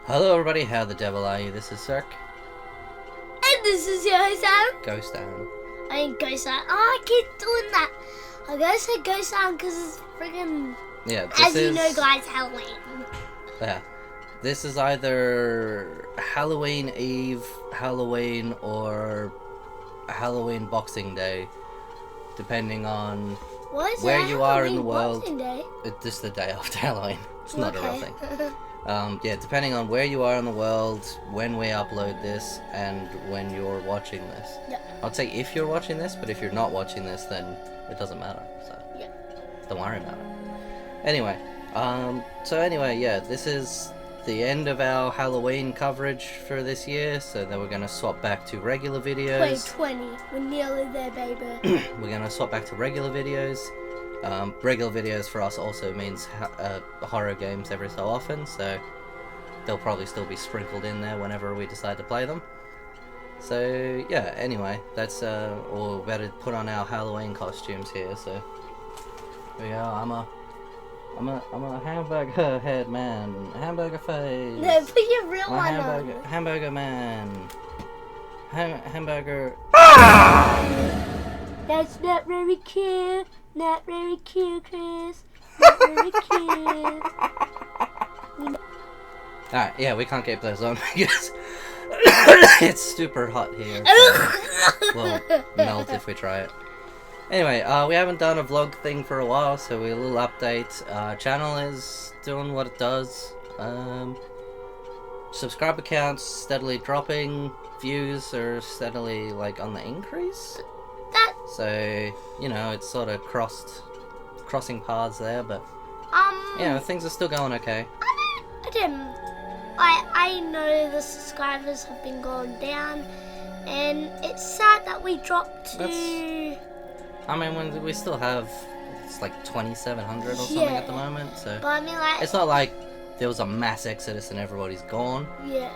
Hello everybody, how the devil are you? This is Cirque. And this is your host, Adam. Ghost Adam. I mean, Ghost Adam. Oh, I keep doing that. I gotta say Ghost Adam because it's friggin'... Yeah, as you know, guys, Halloween. Yeah. This is either Halloween Eve, Halloween, or Halloween Boxing Day. Depending on where you are in the world. It's just the day after Halloween. It's not a real thing. Yeah, depending on where you are in the world, when we upload this, and when you're watching this. Yeah. I'd say if you're watching this, but if you're not watching this, then it doesn't matter. So Yeah. don't worry about it. Anyway, yeah, this is the end of our Halloween coverage for this year. So then we're gonna swap back to regular videos. 2020, we're nearly there, baby. We're gonna swap back to regular videos. Regular videos for us also means horror games every so often, so they'll probably still be sprinkled in there whenever we decide to play them. So yeah, anyway, that's or better put on our Halloween costumes here. So here we are. I'm a hamburger head man, hamburger face. No, put your real one on. Hamburger man, hamburger. That's not very cute. Not very cute, Chris. Not very cute. Alright, yeah, we can't keep those on because it's super hot here. So we'll melt if we try it. Anyway, we haven't done a vlog thing for a while, so a little update. Channel is doing what it does. Subscriber counts steadily dropping. Views are steadily on the increase. So, you know, it's sort of crossing paths there, but you know, things are still going okay. I know the subscribers have been going down, and it's sad that we dropped to... I mean, when we still have, it's like 2,700 or something at the moment, so... But I mean, it's not like there was a mass exodus and everybody's gone. Yeah.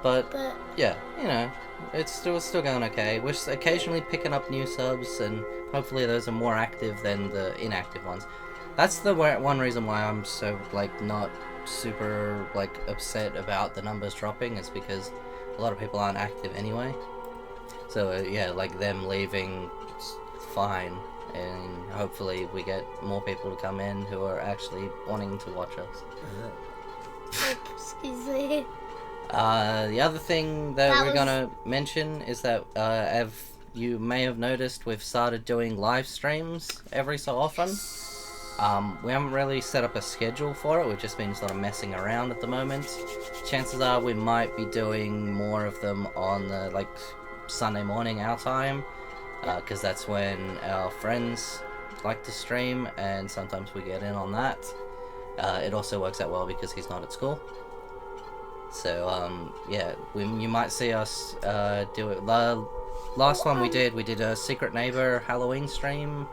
But yeah, you know, it's still going okay. We're occasionally picking up new subs, and hopefully those are more active than the inactive ones. That's the one reason why I'm so not super upset about the numbers dropping, is because a lot of people aren't active anyway. So yeah, them leaving, fine, and hopefully we get more people to come in who are actually wanting to watch us. Excuse me. The other thing that we're gonna mention is that you may have noticed, we've started doing live streams every so often. We haven't really set up a schedule for it, we've just been sort of messing around at the moment. Chances are we might be doing more of them on the Sunday morning our time, because that's when our friends like to stream, and sometimes we get in on that. It also works out well because he's not at school. So, yeah, you might see us do it. Last one we did a Secret Neighbor Halloween stream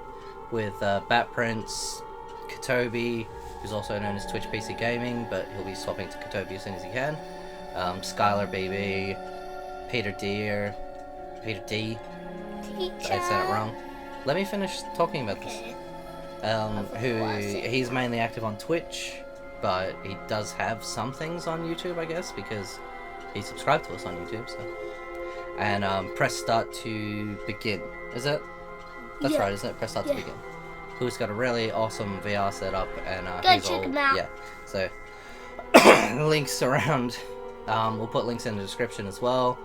with Batprince, Ketobbey, who's also known as TwitchPCGaming, but he'll be swapping to Ketobbey as soon as he can. SkylarBB, PeterDea. I said it wrong. Let me finish talking about this. He's mainly active on Twitch, but he does have some things on YouTube, I guess, because he subscribed to us on YouTube. So, and press start to begin. Is it? That's right, isn't it? Press start to begin. Who's got a really awesome VR setup, and go check him out. Yeah. So links around. We'll put links in the description as well,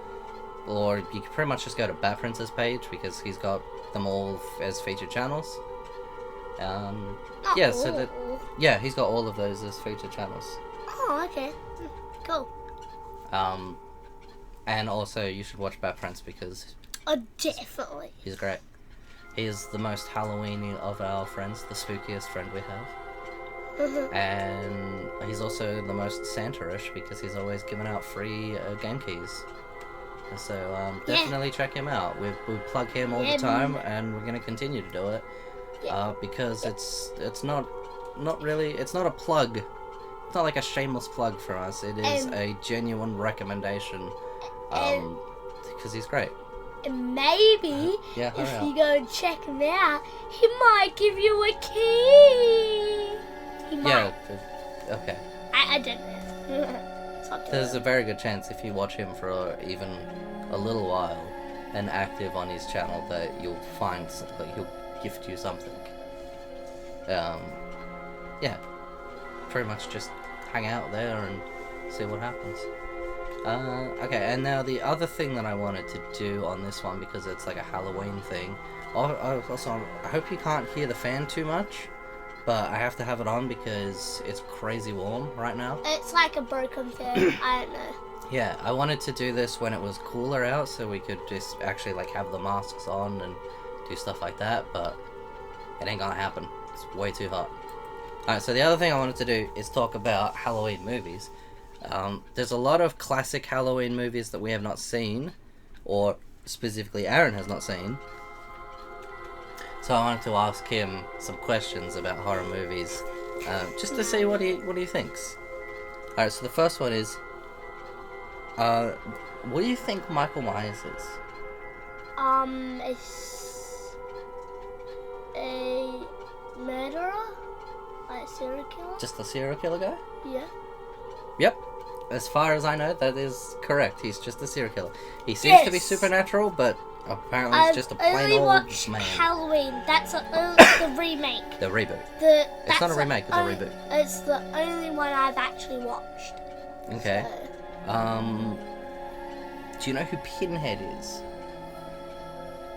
or you can pretty much just go to Batprince's page because he's got them all as featured channels. Yeah, so he's got all of those as featured channels. Oh, okay. Cool. And also you should watch Batprince because... Oh, definitely. He's great. He is the most Halloweeny of our friends, the spookiest friend we have. And he's also the most Santa-ish because he's always giving out free game keys. So definitely check him out. We plug him all the time, and we're going to continue to do it. Because it's not a plug. It's not like a shameless plug for us. It is a genuine recommendation. Because he's great. And maybe if you go and check him out, he might give you a key. He might. Yeah. Okay. I don't know. It's up to There's him. a very good chance if you watch him for even a little while and active on his channel that you'll find that he'll gift you something. Yeah, pretty much just hang out there and see what happens. Okay, and now the other thing that I wanted to do on this one, because it's like a Halloween thing. Also, I hope you can't hear the fan too much, but I have to have it on because it's crazy warm right now. It's like a broken fan. I don't know. Yeah, I wanted to do this when it was cooler out, so we could just actually like have the masks on and do stuff like that, but it ain't gonna happen. It's way too hot. Alright, so the other thing I wanted to do is talk about Halloween movies. There's a lot of classic Halloween movies that we have not seen, or specifically Aaron has not seen. So I wanted to ask him some questions about horror movies, just to see what he thinks. Alright, so the first one is, what do you think Michael Myers is? It's a murderer, like serial killer. Just a serial killer guy? Yeah. Yep. As far as I know, that is correct. He's just a serial killer. He seems to be supernatural, but apparently he's just a plain only old watched man. Halloween. That's the remake. The reboot. It's not a remake, it's a reboot. It's the only one I've actually watched. Okay. So, Do you know who Pinhead is?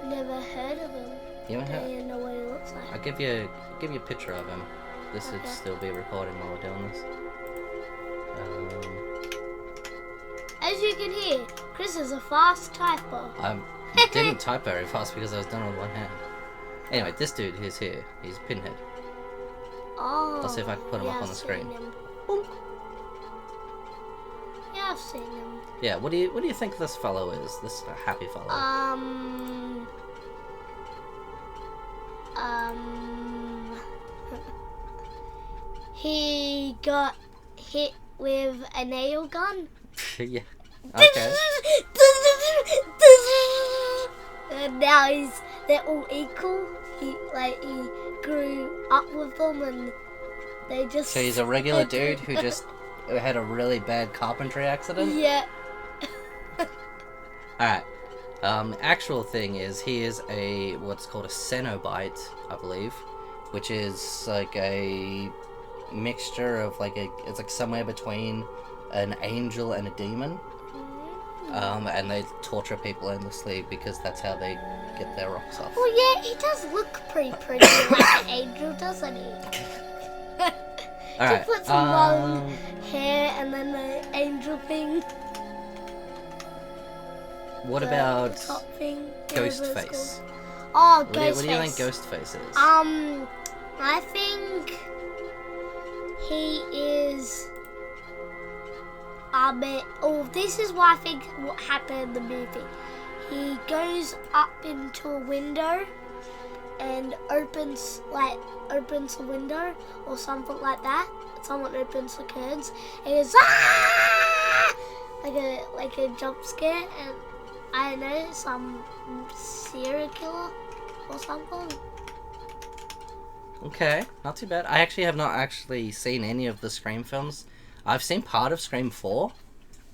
never heard of him. You haven't I heard? don't even know what he looks like. I'll give you a picture of him. This would Okay. still be recording while we're doing this. As you can hear, Chris is a fast typer. I didn't type very fast because I was done with one hand. Anyway, this dude is here. He's Pinhead. Oh. I'll see if I can put him yeah, up on I've the screen. seen him. Boom. Yeah, I've seen him. Yeah, what do you think this fellow is? This happy fellow? He got hit with a nail gun. Yeah. Okay. And now they're all equal. He grew up with them, and they just. So he's a regular dude who just had a really bad carpentry accident? Yeah. Alright. Actual thing is, he is what's called a Cenobite, I believe, which is like a mixture of it's like somewhere between an angel and a demon. And they torture people endlessly because that's how they get their rocks off. Well, yeah, he does look pretty like an angel, doesn't he? Alright. Just put some long hair and then the angel thing. What the about top thing? whatever it's Ghostface? called. Oh, What do Ghostface. you think Ghostface is? I think he is. This is what I think what happened in the movie. He goes up into a window and opens a window or something like that. Someone opens the curtains and he goes ah! like a jump scare, and I don't know, some serial killer or something. Okay, not too bad. I actually have not seen any of the Scream films. I've seen part of Scream 4,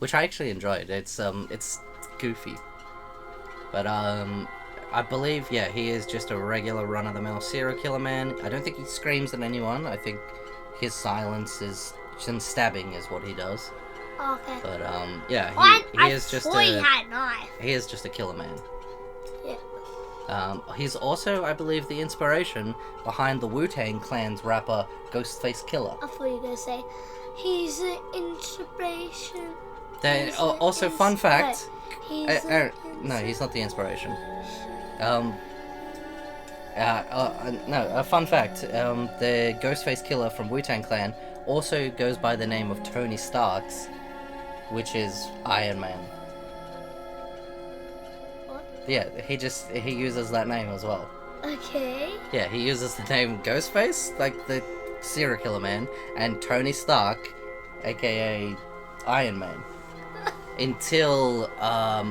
which I actually enjoyed. It's goofy. But I believe, yeah, he is just a regular run-of-the-mill serial killer man. I don't think he screams at anyone. I think his silence is some stabbing is what he does. Okay. But yeah, I he is just thought he had a knife. he is just a killer man. Yeah. He's also, I believe, the inspiration behind the Wu-Tang Clan's rapper Ghostface Killer. I thought you were gonna say he's an inspiration. Also, fun fact. He's No, he's not the inspiration. No, a fun fact. The Ghostface Killer from Wu-Tang Clan also goes by the name of Tony Starks, which is Iron Man. What? Yeah, he uses that name as well. Okay. Yeah, he uses the name Ghostface, like the serial killer man, and Tony Stark, aka Iron Man. Until I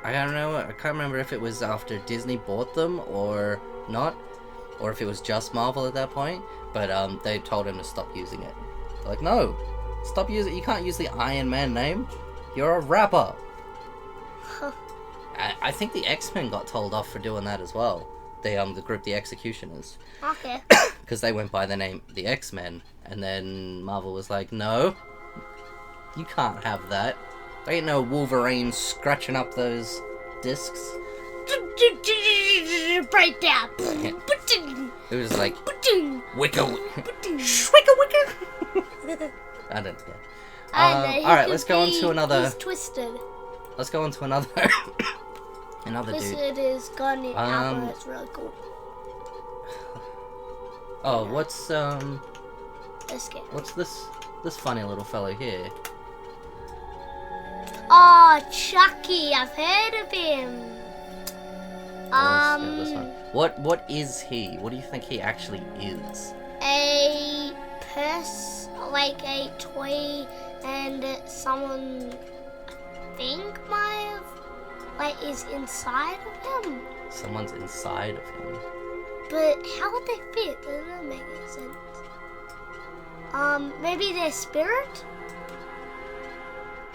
don't know. I can't remember if it was after Disney bought them or not, or if it was just Marvel at that point. But they told him to stop using it. They're like, no, Stop using. You can't use the Iron Man name. You're a rapper. I think the X-Men got told off for doing that as well. The group, the Executioners. Okay. Because they went by the name the X-Men, and then Marvel was like, no, you can't have that. There ain't no Wolverine scratching up those discs. Breakdown. It was like wicka I don't know. Alright, let's go on to another. He's twisted. Let's go on to another. Another dude. Twisted is gone in Apple. It's really cool. Oh, what's Escape. what's this funny little fellow here? Oh, Chucky. I've heard of him. This one. What is he? What do you think he actually is? A like a toy, and someone I think might have is inside of him. Someone's inside of him. But how would they fit? That doesn't make any sense. Maybe their spirit,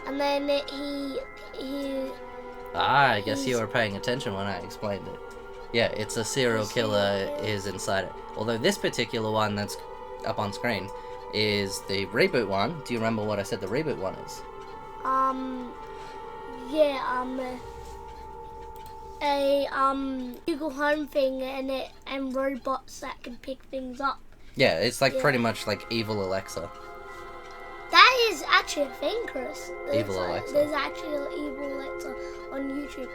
and then he. I guess you were paying attention when I explained it. Yeah, it's a serial killer is inside it. Although this particular one that's up on screen is the reboot one. Do you remember what I said the reboot one is? Google Home thing and robots that can pick things up. Yeah, it's like pretty much like evil Alexa. That is actually a thing, Chris. Evil Alexa. There's actually an evil Alexa on YouTube.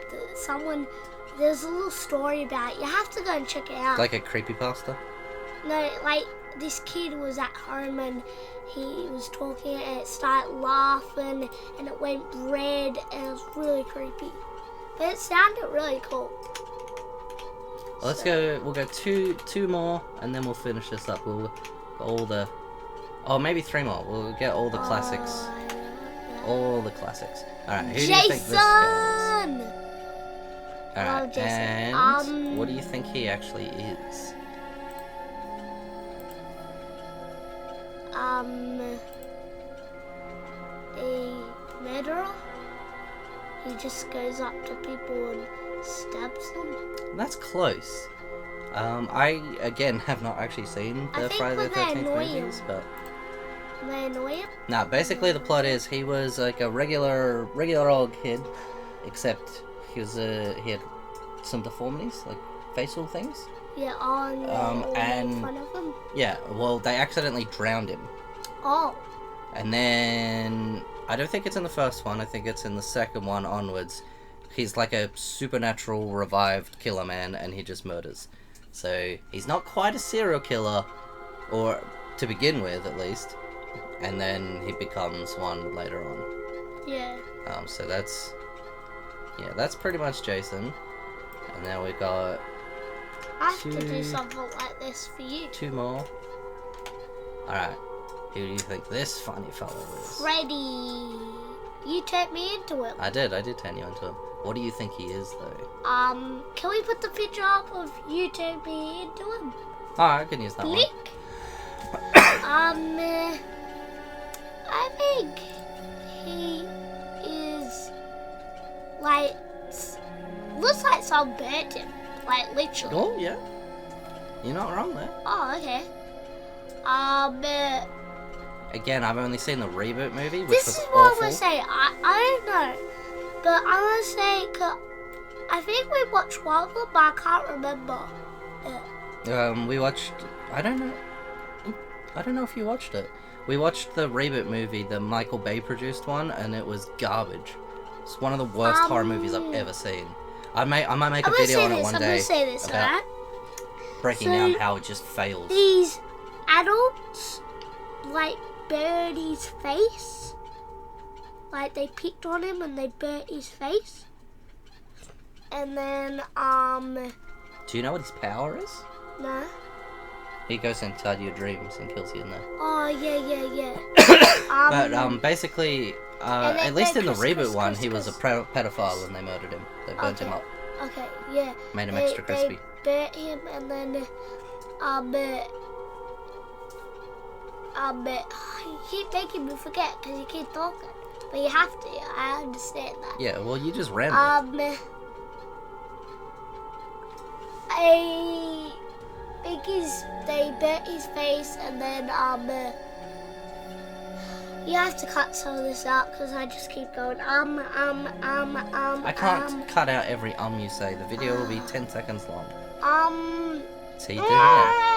There's a little story about it. You have to go and check it out. Like a creepypasta? No, like this kid was at home and he was talking and it started laughing and it went red and it was really creepy. But it sounded really cool. Well, let's go. We'll go two more and then we'll finish this up. We'll get all the. Oh, maybe 3 more. We'll get all the classics. All the classics. Alright, who do you think this guy is? Alright, and what do you think he actually is? A murderer? He just goes up to people and stabs them? That's close. I, again, have not actually seen the Friday the 13th movies, but... They annoy him? Nah, basically the plot is he was like a regular old kid, except he had some deformities, like facial things. Yeah, and made fun of him? Yeah, well, they accidentally drowned him. Oh. And then, I don't think it's in the first one, I think it's in the second one onwards. He's like a supernatural revived killer man, and he just murders. So, he's not quite a serial killer, or to begin with, at least. And then he becomes one later on. Yeah. So that's pretty much Jason. And now we got... I have to do something like this for you. 2 more. Alright. Who do you think this funny fellow is? Freddy. You turned me into him. I did turn you into him. What do you think he is, though? Can we put the picture up of you turned me into him? Oh, I can use that one. I think he is like looks like someone burnt him, like literally. Oh yeah, you're not wrong there. Oh okay. Again, I've only seen the reboot movie, which this was is what awful. I'm gonna say. I don't know, but I'm gonna say I think we watched one of them, but I can't remember it. We watched. I don't know if you watched it. We watched the reboot movie, the Michael Bay produced one, and it was garbage. It's one of the worst horror movies I've ever seen. I might make a video on it one day about breaking down how it just fails. These adults like burned his face. Like they picked on him and they burnt his face. And then do you know what his power is? No. He goes inside your dreams and kills you in there. Oh, yeah. But, basically, at least in the reboot one, he was a pedophile and they murdered him. They burnt him up. Okay, yeah. Made him extra crispy. They burnt him and then, you keep making me forget because you keep talking. But you have to, I understand that. Yeah, well, you just ran. I think they bit his face, and then you have to cut some of this out because I just keep going I can't cut out every you say. The video will be 10 seconds long. So you do that.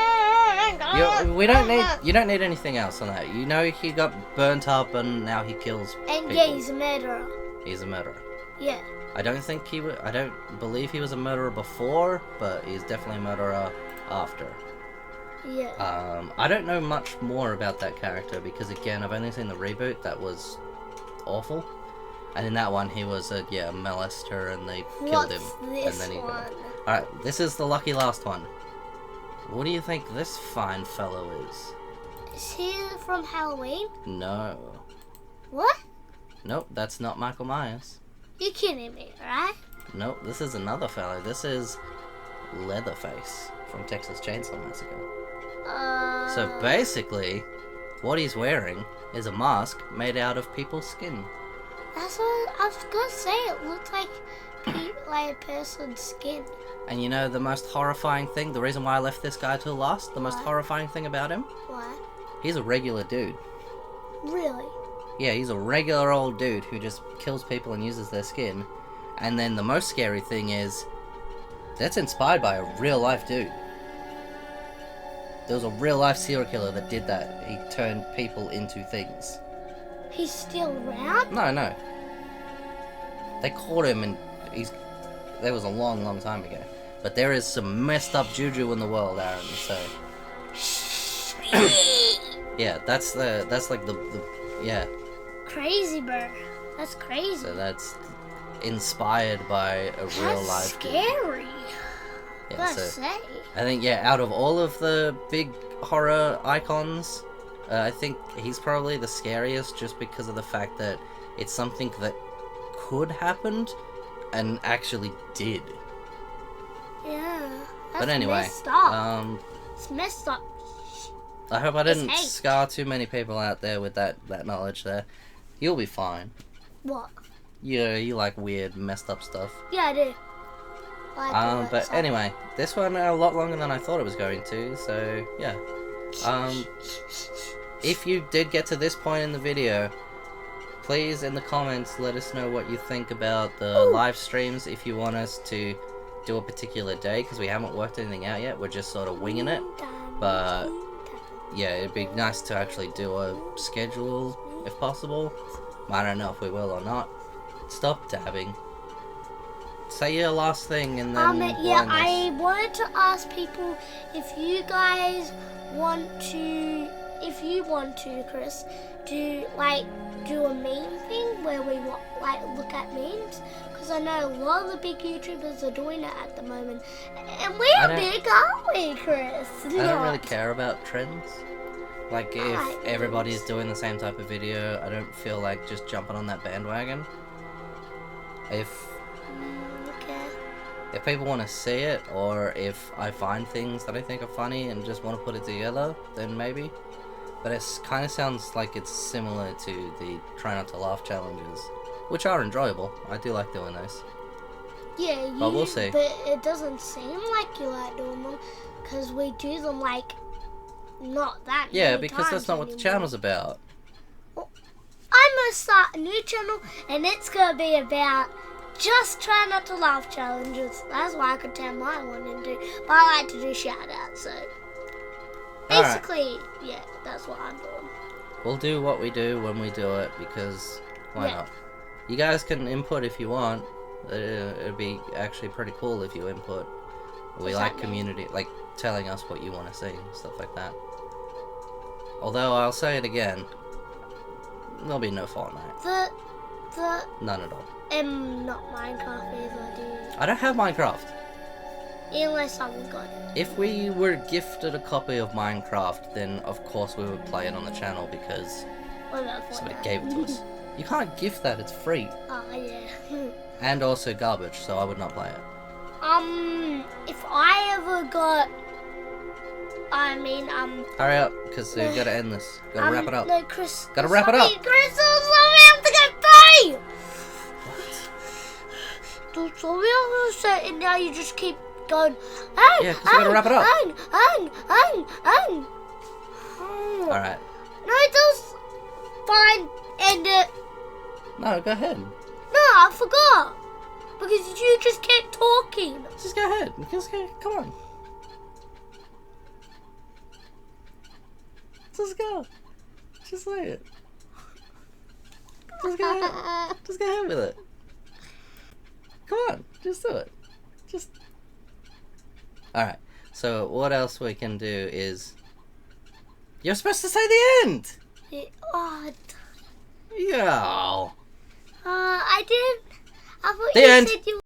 You don't need anything else on that. You know he got burnt up and now he kills and people. Yeah, he's a murderer. He's a murderer. Yeah. I don't believe he was a murderer before, but he's definitely a murderer after. Yeah. I don't know much more about that character because again, I've only seen the reboot that was awful. And in that one he was a molester and they killed him. This and then one? Alright, this is the lucky last one. What do you think this fine fellow is? Is he from Halloween? No. What? Nope, that's not Michael Myers. You're kidding me, right? Nope, this is another fellow. This is Leatherface from Texas Chainsaw Massacre. So basically, what he's wearing is a mask made out of people's skin. That's what I was gonna say. It looks like a person's skin. And you know the most horrifying thing? The reason why I left this guy till last? The most horrifying thing about him? What? He's a regular dude. Really? Yeah, he's a regular old dude who just kills people and uses their skin. And then the most scary thing is, that's inspired by a real life dude. There was a real life serial killer that did that. He turned people into things. He's still around? No. They caught him and that was a long time ago. But there is some messed up juju in the world, Aaron, so... yeah, that's like the yeah. Crazy, bro. That's crazy. So that's inspired by a real life. That's scary. Yeah, Gotta say. I think out of all of the big horror icons, I think he's probably the scariest just because of the fact that it's something that could happen and actually did. Yeah. That's But anyway, messed up. It's messed up. I hope I didn't scar too many people out there with that knowledge there. You'll be fine. What? Yeah, you like weird, messed up stuff. Yeah, I do. But anyway, this one a lot longer than I thought it was going to, so yeah. If you did get to this point in the video, please in the comments let us know what you think about the live streams, if you want us to do a particular day, because we haven't worked anything out yet, we're just sort of winging it. But yeah, it'd be nice to actually do a schedule if possible. I don't know if we will or not. Stop dabbing. Say your last thing and then yeah, I wanted to ask people if you guys want to, Chris, do a meme thing where we look at memes, because I know a lot of the big YouTubers are doing it at the moment, and we're big, aren't we, Chris? I don't really care about trends. Like if everybody's doing the same type of video, I don't feel like just jumping on that bandwagon. If people want to see it, or if I find things that I think are funny and just want to put it together, then maybe. But it kind of sounds like it's similar to the Try Not to Laugh challenges, which are enjoyable. I do like doing those. Yeah, but we'll see. But it doesn't seem like you like doing them, because we do them not that many because that's not what the channel's about. Well, I'm going to start a new channel, and it's going to be about just Try Not to Laugh challenges. That's why I could turn my one into. But I like to do shout-outs, so... Basically, yeah, that's what I'm doing. We'll do what we do when we do it, because why not? You guys can input if you want. It'd be actually pretty cool if you input. We like community, like telling us what you want to see and stuff like that. Although I'll say it again, there'll be no Fortnite. None at all. Not Minecraft either, dude. I don't have Minecraft. Unless someone got it. If we were gifted a copy of Minecraft, then of course we would play it on the channel because somebody gave it to us. You can't gift that, it's free. Oh, yeah. And also garbage, so I would not play it. If I ever got I mean, Hurry up, because we gotta end this. Gotta wrap it up. No, Chris. Gotta wrap it up. Chris, I have to get paid. What? Sorry, I was say, and now you just keep going. Yeah, because we gotta wrap it up. Alright. No, just fine. End it. No, go ahead. No, I forgot. Because you just kept talking. Just go ahead. Just go. Come on. Just go. Just say it. Just go ahead. Just go ahead with it. Come on. Just do it. Just. Alright. So, what else we can do is. You're supposed to say the end! Yeah. I did. I thought The you end. said you